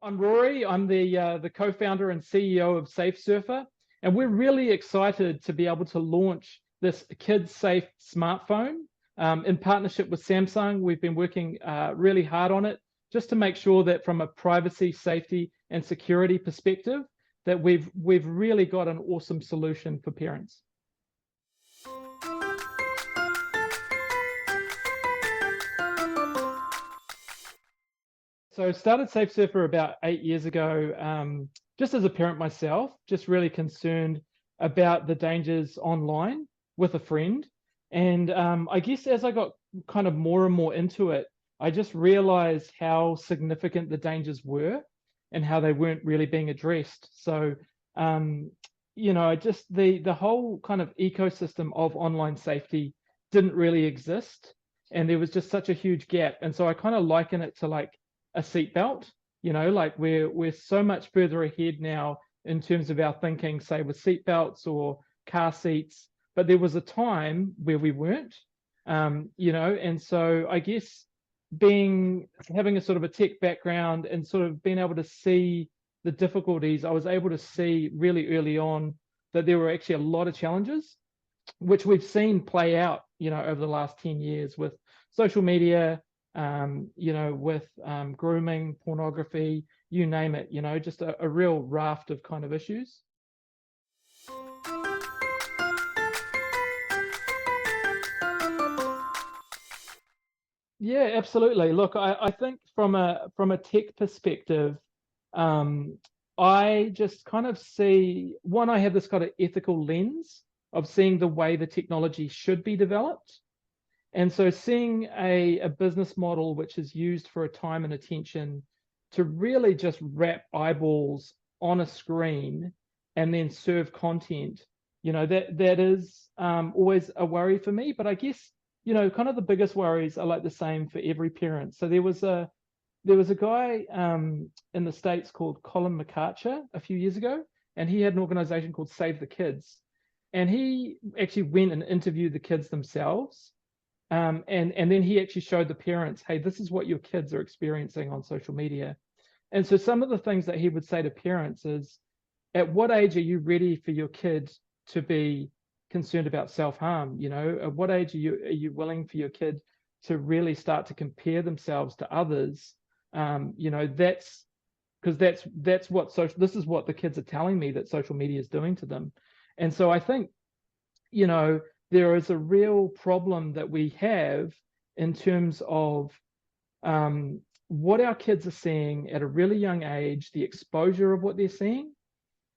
I'm Rory. I'm the co-founder and CEO of Safe Surfer, and we're really excited to be able to launch this kid-safe smartphone in partnership with Samsung. We've been working really hard on it just to make sure that from a privacy, safety, and security perspective, that we've really got an awesome solution for parents. So I started Safe Surfer about 8 years ago, just as a parent myself, just really concerned about the dangers online with a friend. And I guess as I got kind of more and more into it, I just realized how significant the dangers were and how they weren't really being addressed. So, just the whole kind of ecosystem of online safety didn't really exist. And there was just such a huge gap. And so I kind of liken it to like a seatbelt, like we're so much further ahead now in terms of our thinking, say with seatbelts or car seats, but there was a time where we weren't, and so I guess having a sort of a tech background and sort of being able to see the difficulties, I was able to see really early on that there were actually a lot of challenges, which we've seen play out, over the last 10 years with social media, with grooming, pornography, you name it, just a real raft of kind of issues. Yeah, absolutely. Look, I think from a tech perspective, I just kind of see, one, I have this kind of ethical lens of seeing the way the technology should be developed. And so seeing a business model which is used for a time and attention to really just wrap eyeballs on a screen and then serve content, that is always a worry for me. But I guess, kind of the biggest worries are like the same for every parent. So there was a guy in the States called Colin McArcher a few years ago, and he had an organization called Save the Kids. And he actually went and interviewed the kids themselves. And then he actually showed the parents, hey, this is what your kids are experiencing on social media. And so some of the things that he would say to parents is, at what age are you ready for your kid to be concerned about self-harm? At what age are you willing for your kid to really start to compare themselves to others? That's because that's what this is what the kids are telling me that social media is doing to them. And so I think, there is a real problem that we have in terms of what our kids are seeing at a really young age, the exposure of what they're seeing,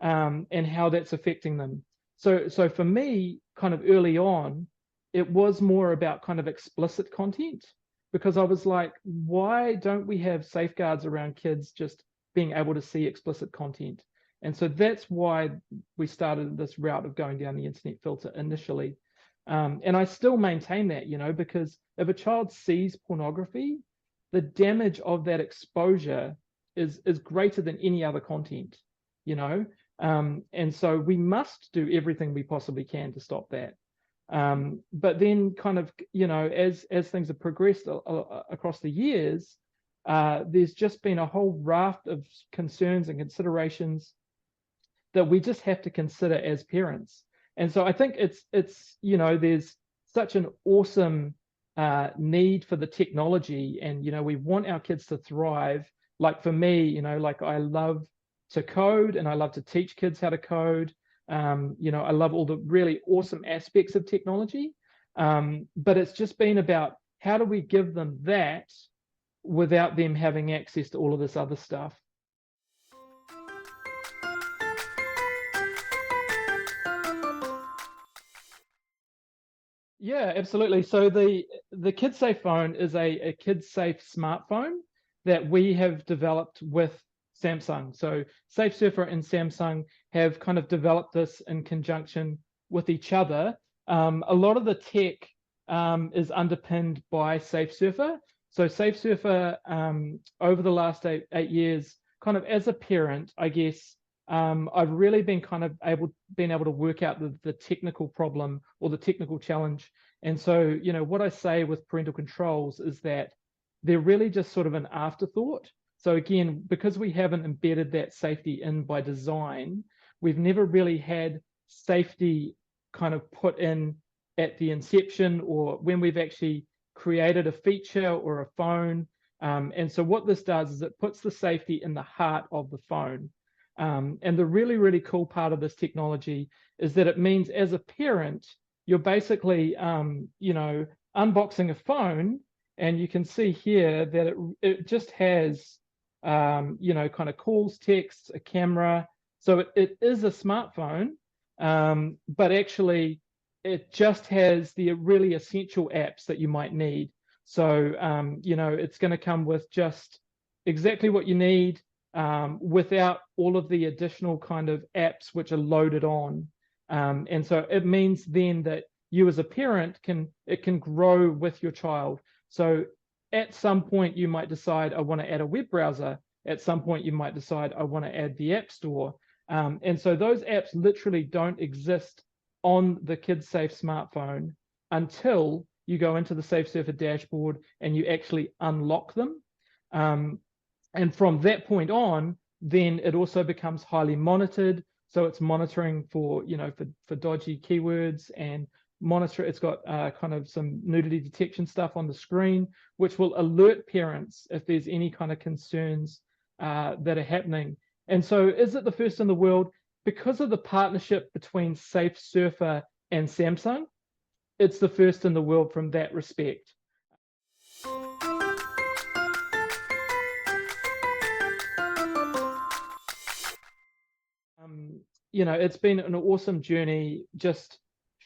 and how that's affecting them. So for me, kind of early on, it was more about kind of explicit content, because I was like, why don't we have safeguards around kids just being able to see explicit content? And so that's why we started this route of going down the internet filter initially. And I still maintain that, because if a child sees pornography, the damage of that exposure is greater than any other content, and so we must do everything we possibly can to stop that. But then kind of, as things have progressed across the years, there's just been a whole raft of concerns and considerations that we just have to consider as parents. And so I think it's there's such an awesome need for the technology, and we want our kids to thrive. Like for me, like I love to code and I love to teach kids how to code. I love all the really awesome aspects of technology, but it's just been about how do we give them that without them having access to all of this other stuff. Yeah, absolutely. So the KidSafe phone is a KidSafe smartphone that we have developed with Samsung. So Safe Surfer and Samsung have kind of developed this in conjunction with each other. A lot of the tech is underpinned by Safe Surfer. So Safe Surfer, over the last eight years, kind of as a parent, I guess, I've really been kind of able to work out the technical problem or the technical challenge. And so, what I say with parental controls is that they're really just sort of an afterthought. So again, because we haven't embedded that safety in by design, we've never really had safety kind of put in at the inception or when we've actually created a feature or a phone. And so what this does is it puts the safety in the heart of the phone. And the really, really cool part of this technology is that it means as a parent, you're basically, unboxing a phone, and you can see here that it just has, kind of calls, texts, a camera. So it is a smartphone, but actually it just has the really essential apps that you might need. So, it's going to come with just exactly what you need, without all of the additional kind of apps which are loaded on. And so it means then that you as a parent can grow with your child. So at some point you might decide I want to add a web browser. At some point you might decide I want to add the App Store. And so those apps literally don't exist on the KidSafe smartphone until you go into the SafeSurfer dashboard and you actually unlock them. And from that point on, then it also becomes highly monitored. So it's monitoring for, for dodgy keywords and monitor. It's got kind of some nudity detection stuff on the screen, which will alert parents if there's any kind of concerns that are happening. And so is it the first in the world? Because of the partnership between SafeSurfer and Samsung, it's the first in the world from that respect. It's been an awesome journey just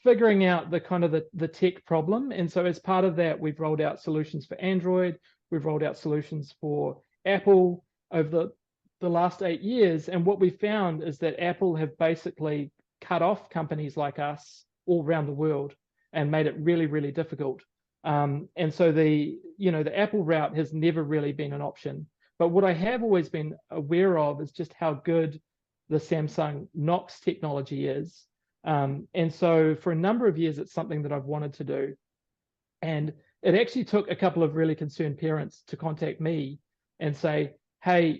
figuring out the kind of the tech problem. And so as part of that, we've rolled out solutions for Android, we've rolled out solutions for Apple over the last 8 years. And what we found is that Apple have basically cut off companies like us all around the world and made it really, really difficult. And so the Apple route has never really been an option. But what I have always been aware of is just how good the Samsung Knox technology is. And so for a number of years, it's something that I've wanted to do. And it actually took a couple of really concerned parents to contact me and say, hey,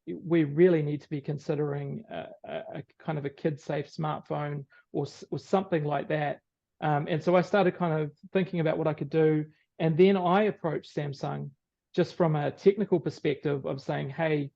we really need to be considering a kind of a kid-safe smartphone or something like that. And so I started kind of thinking about what I could do. And then I approached Samsung just from a technical perspective of saying, hey,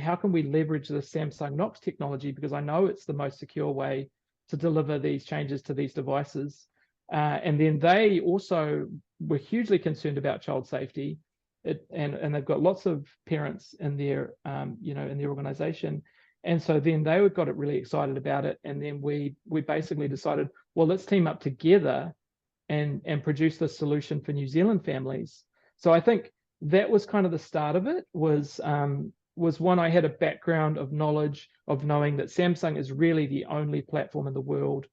how can we leverage the Samsung Knox technology? Because I know it's the most secure way to deliver these changes to these devices. And then they also were hugely concerned about child safety. And they've got lots of parents in their, in their organization. And so then they got it really excited about it. And then we basically decided, well, let's team up together and produce this solution for New Zealand families. So I think that was kind of the start of it, was one, I had a background of knowledge of knowing that Samsung is really the only platform in the world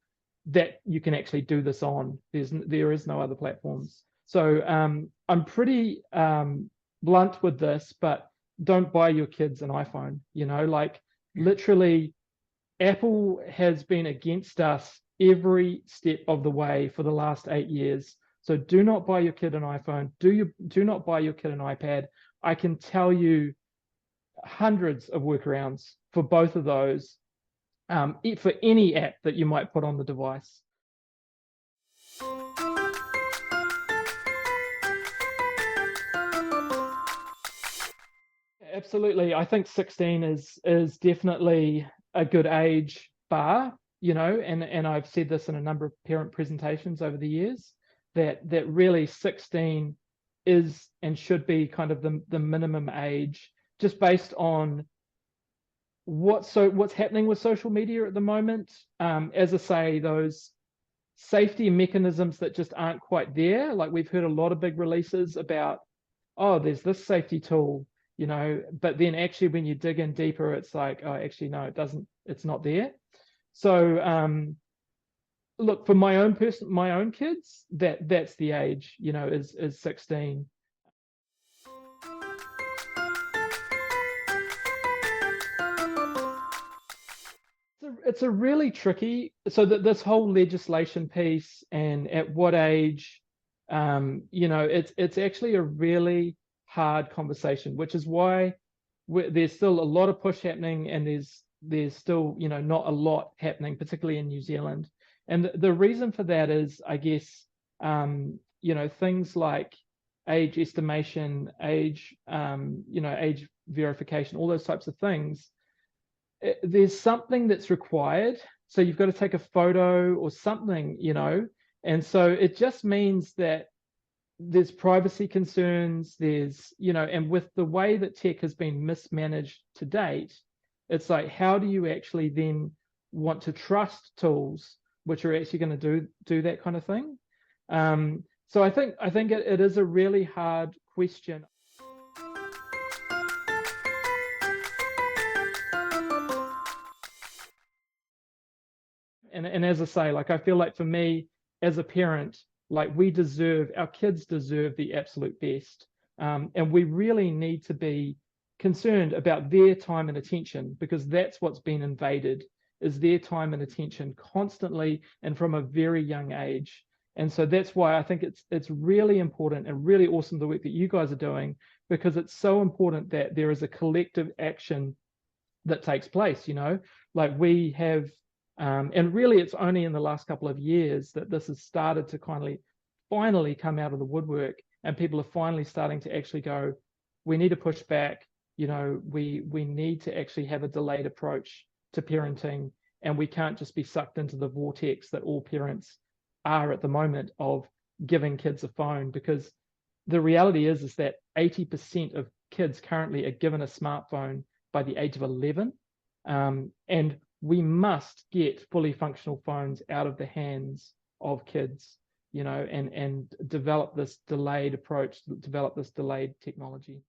that you can actually do this on. There is no other platforms. So I'm pretty blunt with this, but don't buy your kids an iPhone. Literally, Apple has been against us every step of the way for the last 8 years. So do not buy your kid an iPhone. Do not buy your kid an iPad. I can tell you hundreds of workarounds for both of those, for any app that you might put on the device. Absolutely. I think 16 is definitely a good age bar, and I've said this in a number of parent presentations over the years, that really 16 is and should be kind of the minimum age, just based on what's happening with social media at the moment. As I say, those safety mechanisms that just aren't quite there. Like, we've heard a lot of big releases about, oh, there's this safety tool, but then actually when you dig in deeper, it's like, oh, actually, no, it's not there. So look, for my own kids, that's the age, is 16. It's a really tricky, so that this whole legislation piece and at what age, it's actually a really hard conversation, which is why there's still a lot of push happening, and there's still, not a lot happening, particularly in New Zealand. And the reason for that is, I guess, things like age estimation, age verification, all those types of things. There's something that's required. So you've got to take a photo or something, and so it just means that there's privacy concerns, and with the way that tech has been mismanaged to date, it's like, how do you actually then want to trust tools which are actually going to do that kind of thing? So I think it is a really hard question. And as I say, like, I feel like for me as a parent, like, our kids deserve the absolute best. And we really need to be concerned about their time and attention, because that's what's been invaded, is their time and attention constantly and from a very young age. And so that's why I think it's really important and really awesome the work that you guys are doing, because it's so important that there is a collective action that takes place, like we have. And really, it's only in the last couple of years that this has started to finally come out of the woodwork, and people are finally starting to actually go, we need to push back. We need to actually have a delayed approach to parenting, and we can't just be sucked into the vortex that all parents are at the moment of giving kids a phone, because the reality is that 80% of kids currently are given a smartphone by the age of 11. And we must get fully functional phones out of the hands of kids, and develop this delayed approach, develop this delayed technology.